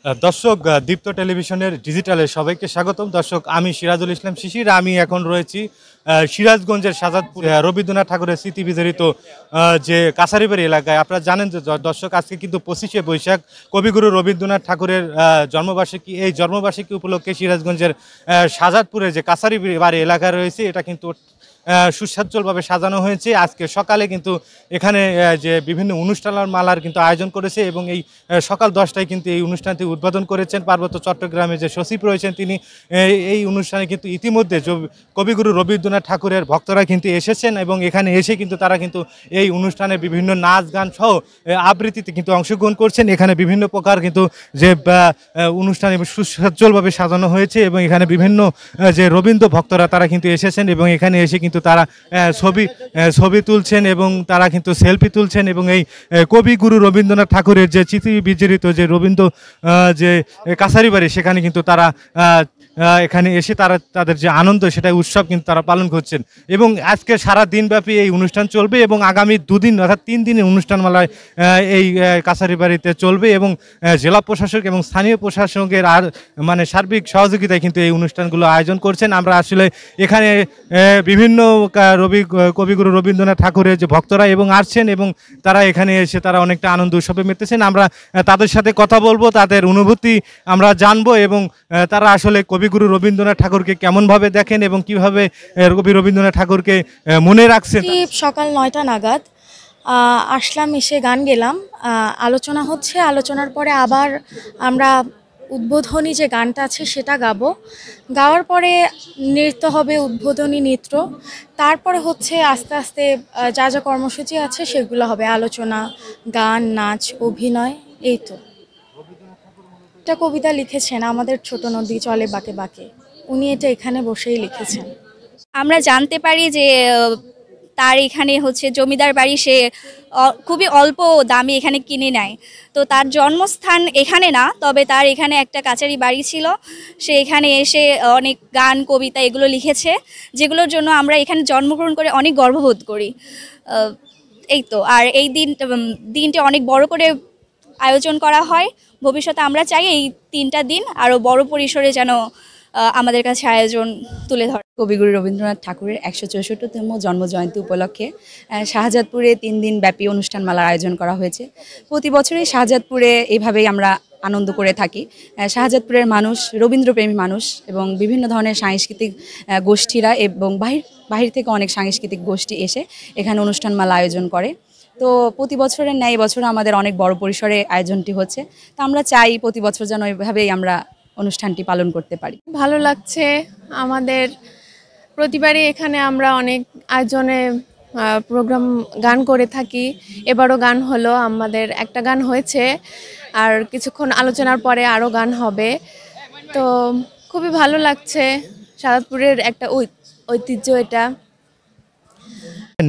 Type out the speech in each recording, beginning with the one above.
দর্শক, দীপ্ত টেলিভিশনের ডিজিটালে সবাইকে স্বাগতম। দর্শক, আমি সিরাজুল ইসলাম শিশির। আমি এখন রয়েছি সিরাজগঞ্জের শাহজাদপুর রবীন্দ্রনাথ ঠাকুরের স্মৃতি বিজড়িত যে কাছারিবাড়ি এলাকায়। আপনারা জানেন যে দর্শক, আজকে কিন্তু 25শে বৈশাখ, কবিগুরু রবীন্দ্রনাথ ঠাকুরের জন্মবার্ষিকী। এই জন্মবার্ষিকী উপলক্ষে সিরাজগঞ্জের শাহজাদপুরে যে কাছারিবাড়ি এলাকা রয়েছে, এটা কিন্তু সুসজ্জলভাবে সাজানো হয়েছে। আজকে সকালে কিন্তু এখানে যে বিভিন্ন অনুষ্ঠানমালার কিন্তু আয়োজন করেছে এবং এই সকাল 10টায় কিন্তু এই অনুষ্ঠানটি উদ্বোধন করেছেন পার্বত্য চট্টগ্রামে যে সচিব রয়েছেন তিনি। এই অনুষ্ঠানে কিন্তু ইতিমধ্যে কবিগুরু রবীন্দ্রনাথ ঠাকুরের ভক্তরা কিন্তু এসেছেন এবং এখানে এসে কিন্তু তারা কিন্তু এই অনুষ্ঠানে বিভিন্ন নাচ গান সহ আবৃত্তিতে কিন্তু অংশগ্রহণ করছেন। এখানে বিভিন্ন প্রকার কিন্তু যে অনুষ্ঠান সুসজ্জলভাবে সাজানো হয়েছে এবং এখানে বিভিন্ন যে রবীন্দ্র ভক্তরা তারা কিন্তু এসেছেন এবং এখানে এসে কিন্তু তারা ছবি তুলছেন এবং তারা কিন্তু সেলফি তুলছেন এবং এই কবিগুরু রবীন্দ্রনাথ ঠাকুরের যে স্মৃতি বিজড়িত যে রবীন্দ্র যে কাছারিবাড়ি, সেখানে কিন্তু তারা এখানে এসে তাদের যে আনন্দ, সেটা উৎসব কিন্তু তারা পালন করছেন। এবং আজকে সারা দিনব্যাপী এই অনুষ্ঠান চলবে এবং আগামী 2 দিন অর্থাৎ 3 দিনের অনুষ্ঠানমালায় এই কাছারিবাড়িতে চলবে এবং জেলা প্রশাসক এবং স্থানীয় প্রশাসকের মানে সার্বিক সহযোগিতায় কিন্তু এই অনুষ্ঠানগুলো আয়োজন করছেন। আমরা আসলে এখানে বিভিন্ন কবিগুরু রবীন্দ্রনাথ ঠাকুরের যে ভক্তরা এবং আসছেন এবং তারা এখানে এসে তারা অনেকটা আনন্দ উৎসবে মেতেছেন। আমরা তাদের সাথে কথা বলবো, তাদের অনুভূতি আমরা জানবো এবং তারা আসলে কবিগুরু রবীন্দ্রনাথ ঠাকুরকে কেমনভাবে দেখেন এবং কিভাবে কবি রবীন্দ্রনাথ ঠাকুরকে মনে রাখছেন। সকাল 9টা নাগাদ আসলাম, এসে গান গেলাম, আলোচনা হচ্ছে। আলোচনার পরে আবার আমরা উদ্বোধনী যে গানটা আছে সেটা গাবো। গাওয়ার পরে নৃত্য হবে, উদ্বোধনী নৃত্য। তারপরে হচ্ছে আস্তে আস্তে যা যা কর্মসূচি আছে সেগুলো হবে, আলোচনা, গান, নাচ, অভিনয়। এই তো। একটা কবিতা লিখেছেন, আমাদের ছোট নদী চলে বাঁকে বাঁকে, উনি এটা এখানে বসেই লিখেছেন। আমরা জানতে পারি যে তার এখানে হচ্ছে জমিদার বাড়ি, সে খুবই অল্প দামে এখানে কিনে নেয়। তো তার জন্মস্থান এখানে না, তবে তার এখানে একটা কাছারি বাড়ি ছিল। সে এখানে এসে অনেক গান, কবিতা এগুলো লিখেছে, যেগুলোর জন্য আমরা এখানে জন্মগ্রহণ করে অনেক গর্ববোধ করি। এই তো। আর এই দিনটি অনেক বড় করে আয়োজন করা হয়। ভবিষ্যতে আমরা চাই এই 3টা দিন আরও বড় পরিসরে যেন আমাদের কাছে আয়োজন তুলে ধরে। কবিগুরু রবীন্দ্রনাথ ঠাকুরের 164তম জন্মজয়ন্তী উপলক্ষে শাহজাদপুরে 3 দিন ব্যাপী অনুষ্ঠানমালার আয়োজন করা হয়েছে। প্রতি বছরই শাহজাদপুরে এইভাবেই আমরা আনন্দ করে থাকি। শাহজাদপুরের মানুষ রবীন্দ্রপ্রেমী মানুষ এবং বিভিন্ন ধরনের সাংস্কৃতিক গোষ্ঠীরা এবং বাহির থেকে অনেক সাংস্কৃতিক গোষ্ঠী এসে এখানে অনুষ্ঠানমালা আয়োজন করে। তো প্রতি বছরের ন্যায় বছর আমাদের অনেক বড় পরিসরে আয়োজনটি হচ্ছে। তো আমরা চাই প্রতি বছর যেন এইভাবেই আমরা অনুষ্ঠানটি পালন করতে পারি। ভালো লাগছে আমাদের। প্রতিবারই এখানে আমরা অনেক আয়োজনে প্রোগ্রাম গান করে থাকি। এবারও গান হলো, আমাদের একটা গান হয়েছে, আর কিছুক্ষণ আলোচনার পরে আরও গান হবে। তো খুবই ভালো লাগছে, শাহজাদপুরের একটা ঐতিহ্য এটা।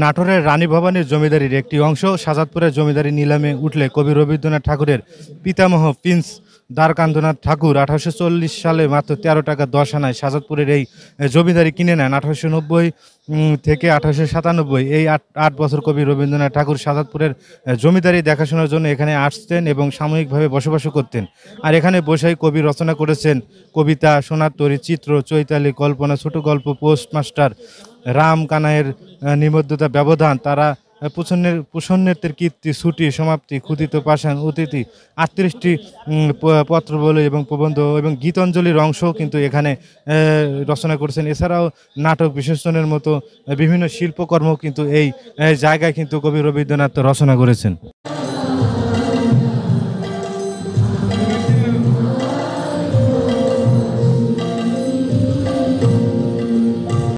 নাটোরের রানী ভবানীর জমিদারির একটি অংশ শাহজাদপুরের জমিদারি নিলামে উঠলে কবি রবীন্দ্রনাথ ঠাকুরের পিতামহ প্রিন্স দ্বারকান্দ্রনাথ ঠাকুর 1840 সালে মাত্র 13 টাকা 10 আনায় শাহজাদপুরের এই জমিদারি কিনে নেন। 1890 থেকে 1897 এই 8 বছর কবি রবীন্দ্রনাথ ঠাকুর শাহজাদপুরের জমিদারি দেখাশোনার জন্য এখানে আসতেন এবং সাময়িকভাবে বসবাসও করতেন। আর এখানে বসেই কবি রচনা করেছেন কবিতা, সোনার তরী, চিত্র, চৈতালি, কল্পনা, ছোট গল্প, পোস্টমাস্টার, রাম কানাইয়ের নিবদ্ধতা, ব্যবধান, তারা প্রসন্নের কীর্তি, ছুটি, সমাপ্তি, ক্ষুদিত পাষাণ, অতিথি, 38টি পত্রবলী এবং প্রবন্ধ এবং গীতাঞ্জলির অংশও কিন্তু এখানে রচনা করেছেন। এছাড়াও নাটক, বিশেষণের মতো বিভিন্ন শিল্পকর্ম কিন্তু এই জায়গায় কিন্তু কবি রবীন্দ্রনাথ রচনা করেছেন।